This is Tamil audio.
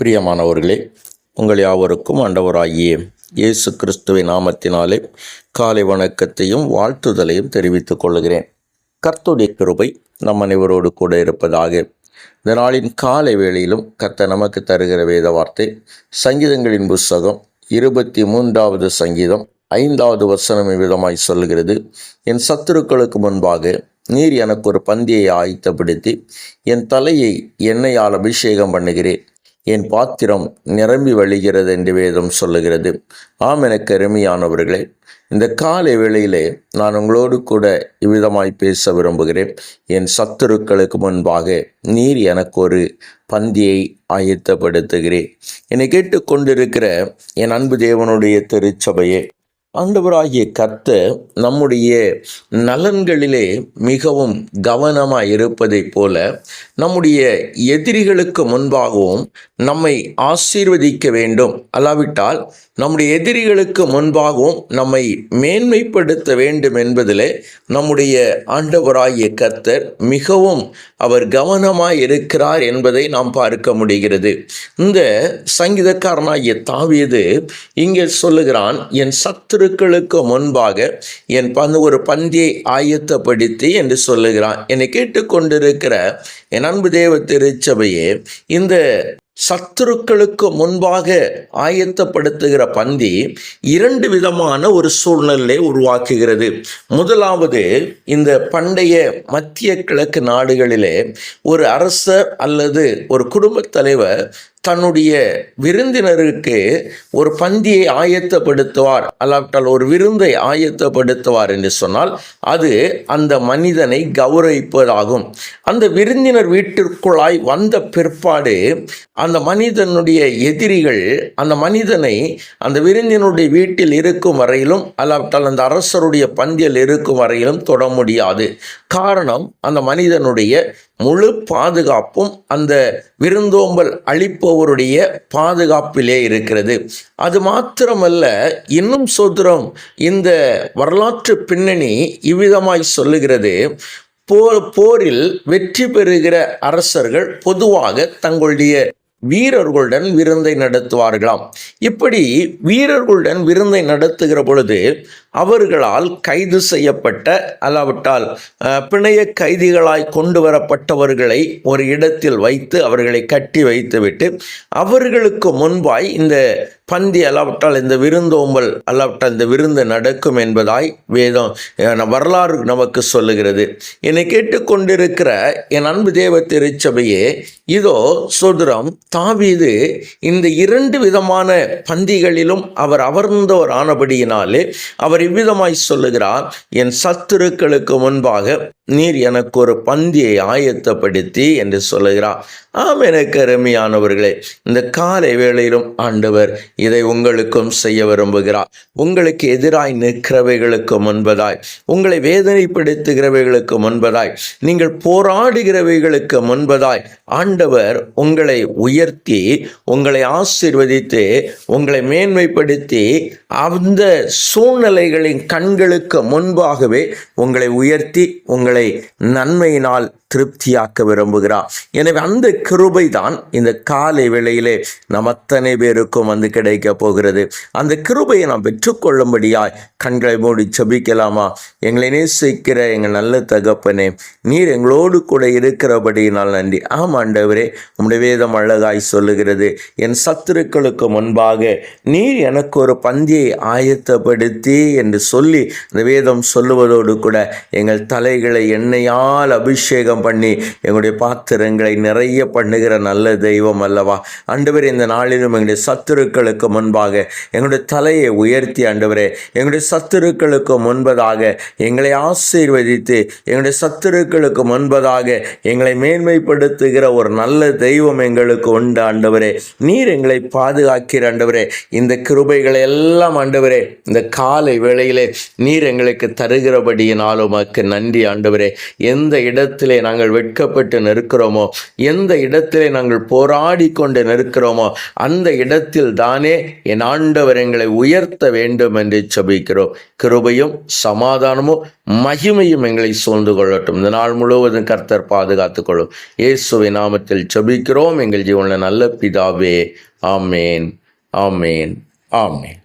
பிரியமானவர்களே, உங்கள் யாவருக்கும் ஆண்டவராகிய இயேசு கிறிஸ்துவின் நாமத்தினாலே காலை வணக்கத்தையும் வாழ்த்துதலையும் தெரிவித்துக் கொள்கிறேன். கர்த்தருடைய கிருபை நம் அனைவரோடு கூட இருப்பதாக. இந்த நாளின் காலை வேளையிலும் கர்த்தர் நமக்கு தருகிற வேத வார்த்தை சங்கீதங்களின் புஸ்தகம் 23வது சங்கீதம் 5வது வசனம் விதமாய் சொல்லுகிறது. என் சத்துருக்களுக்கு முன்பாக நீர் எனக்கு ஒரு பந்தியை ஆயத்தப்படுத்தி என் தலையை எண்ணெயால் அபிஷேகம் பண்ணுகிறேன், என் பாத்திரம் நிரம்பி வழிகிறது என்று வேதம் சொல்லுகிறது. ஆம், எனக்கு அருமையானவர்களே, இந்த காலை வேளையிலே நான் உங்களோடு கூட இவ்விதமாய் பேச விரும்புகிறேன். என் சத்துருக்களுக்கு முன்பாக நீர் எனக்கு ஒரு பந்தியை ஆயத்தப்படுத்துகிறேன். என்னை கேட்டுக்கொண்டிருக்கிற என் அன்பு தேவனுடைய திருச்சபையே, ஆண்டவராகிய கர்த்தர் நம்முடைய நலன்களிலே மிகவும் கவனமாக இருப்பதைப் போல நம்முடைய எதிரிகளுக்கு முன்பாகவும் நம்மை ஆசீர்வதிக்க வேண்டும், அல்லாவிட்டால் நம்முடைய எதிரிகளுக்கு முன்பாகவும் நம்மை மேன்மைப்படுத்த வேண்டும் என்பதிலே நம்முடைய ஆண்டவராகிய கர்த்தர் மிகவும் அவர் கவனமாய் இருக்கிறார் என்பதை நாம் பார்க்க முடிகிறது. இந்த சங்கீதக்காரனாகிய தாவீது இங்கே சொல்லுகிறான், என் சத்துருக்களுக்கு முன்பாக என் ஒரு பந்தியை ஆயத்தப்படுத்தி என்று சொல்லுகிறான். என்னை கேட்டுக்கொண்டிருக்கிற என் அன்பு தேவ திருச்சபையே, இந்த சத்துருக்களுக்கு முன்பாக ஆயத்தப்படுத்துகிற பந்தி இரண்டு விதமான ஒரு சூழ்நிலை உருவாக்குகிறது. முதலாவது, இந்த பண்டைய மத்திய கிழக்கு நாடுகளிலே ஒரு அரசர் அல்லது ஒரு குடும்பத் தலைவர் தன்னுடைய விருந்தினருக்கு ஒரு பந்தியை ஆயத்தப்படுத்துவார், அல்லாவிட்டால் ஒரு விருந்தை ஆயத்தப்படுத்துவார் என்று சொன்னால் அது அந்த மனிதனை கௌரவிப்பதாகும். அந்த விருந்தினர் வீட்டிற்குள்ளாய் வந்த பிற்பாடு அந்த மனிதனுடைய எதிரிகள் அந்த மனிதனை அந்த விருந்தினுடைய வீட்டில் இருக்கும் வரையிலும், அல்லாவிட்டால் அந்த அரசருடைய பந்தியில் இருக்கும் வரையிலும் தொட முடியாது. காரணம், அந்த மனிதனுடைய முழு பாதுகாப்பும் அந்த விருந்தோம்பல் அளிப்பவருடைய பாதுகாப்பிலே இருக்கிறது. அது மாத்திரமல்ல, இன்னும் சோதரம் இந்த வரலாற்று பின்னணி இவ்விதமாய் சொல்லுகிறது. போரில் வெற்றி பெறுகிற அரசர்கள் பொதுவாக தங்களுடைய வீரர்களுடன் விருந்தை நடத்துவார்களாம். இப்படி வீரர்களுடன் விருந்தை நடத்துகிற பொழுது அவர்களால் கைது செய்யப்பட்ட, அல்லாவிட்டால் பிணைய கைதிகளாய் கொண்டு வரப்பட்டவர்களை ஒரு இடத்தில் வைத்து அவர்களை கட்டி வைத்துவிட்டு அவர்களுக்கு முன்பாய் இந்த பந்தி, அல்லாவிட்டால் இந்த விருந்தோம்பல், அல்லாவிட்டால் இந்த விருந்து நடக்கும் என்பதாய் வேதம் வரலாறு நமக்கு சொல்லுகிறது. என்னை கேட்டுக்கொண்டிருக்கிற என் அன்பு தேவ திருச்சபையே, இதோ சோதரம் தாவீது இந்த இரண்டு விதமான பந்திகளிலும் அவர் அமர்ந்தவர் ஆனபடியினாலே அவர் இவ்விதமாய் சொல்லுகிறார், என் சத்துருக்களுக்கு முன்பாக நீர் எனக்கு ஒரு பந்தியை ஆயத்தப்படுத்தி என்று சொல்லுகிறார். ஆம், எனக்கு அருமையானவர்களே, இந்த காலை வேளையிலும் ஆண்டவர் இதை உங்களுக்கும் செய்ய விரும்புகிறார். உங்களுக்கு எதிராய் நிற்கிறவைகளுக்கு முன்பதாய், உங்களை வேதனைப்படுத்துகிறவைகளுக்கு முன்பதாய், நீங்கள் போராடுகிறவைகளுக்கு முன்பதாய் ஆண்டவர் உங்களை உயர்த்தி உங்களை ஆசீர்வதித்து உங்களை மேன்மைப்படுத்தி அந்த சூழ்நிலைகளின் கண்களுக்கு முன்பாகவே உங்களை உயர்த்தி உங்களை நன்மையினால் திருப்தியாக்க விரும்புகிறார். எனவே அந்த கிருபை தான் இந்த காலை வேளையிலே நம் அத்தனை பேருக்கும் வந்து கிடைக்க போகிறது. அந்த கிருபையை நாம் பெற்றுக்கொள்ளும்படியாய் கண்களை மூடி ஜெபிக்கலாமா? எங்களை நேசிக்கிற எங்கள் நல்ல தகப்பனே, நீர் எங்களோடு கூட இருக்கிறபடியினால் நன்றி. ஆம் ஆண்டவரே, உம்முடைய வேதம் அழகாய் சொல்லுகிறது, என் சத்துருக்களுக்கு முன்பாக நீர் எனக்கு ஒரு பந்தியை ஆயத்தப்படுத்தி என்று சொல்லி இந்த வேதம் சொல்லுவதோடு கூட எங்கள் தலைகளை எண்ணெயால் அபிஷேகம் பண்ணி எங்களுடைய பாத்திரங்களை நிறைய பண்ணுகிற நல்ல தெய்வம் அல்லவா ஆண்டவரே. இந்த நாளிலும் எங்களுடைய சத்துருக்களுக்கு முன்பாக எங்களுடைய தலையை உயர்த்தி ஆண்டவரே, எங்களுடைய சத்துருக்களுக்கு முன்பதாக எங்களை ஆசீர்வதித்து எங்களுடைய சத்துருக்களுக்கு முன்பதாக எங்களை மேன்மைப்படுத்துகிற ஒரு நல்ல தெய்வம் எங்களுக்கு உண்டு ஆண்டவரே. நீர் எங்களை பாதுகாக்கிற ஆண்டவரே. இந்த கிருபைகளை எல்லாம் ஆண்டவரே இந்த காலை வேளையிலே நீர் எங்களுக்கு தருகிறபடியினாலும் உமக்கு நன்றி ஆண்டவரே. எந்த இடத்திலே நாங்கள் வெட்கப்பட்டு நிற்கிறோமோ, எந்த இடத்திலே நாங்கள் போராடி கொண்டு நிற்கிறோமோ, அந்த இடத்தில் தானே என் ஆண்டவர் எங்களை உயர்த்த வேண்டும் என்று ஜெபிக்கிறோம். கிருபையும் சமாதானமும் மகிமையும் எங்களை சூழ்ந்து கொள்ளட்டும். இந்த நாள் முழுவதும் கர்த்தர் பாதுகாத்துக் கொள்ளும். இயேசுவின் நாமத்தில் ஜெபிக்கிறோம் எங்கள் ஜீவனுள்ள நல்ல பிதாவே. ஆமேன், ஆமேன், ஆமேன்.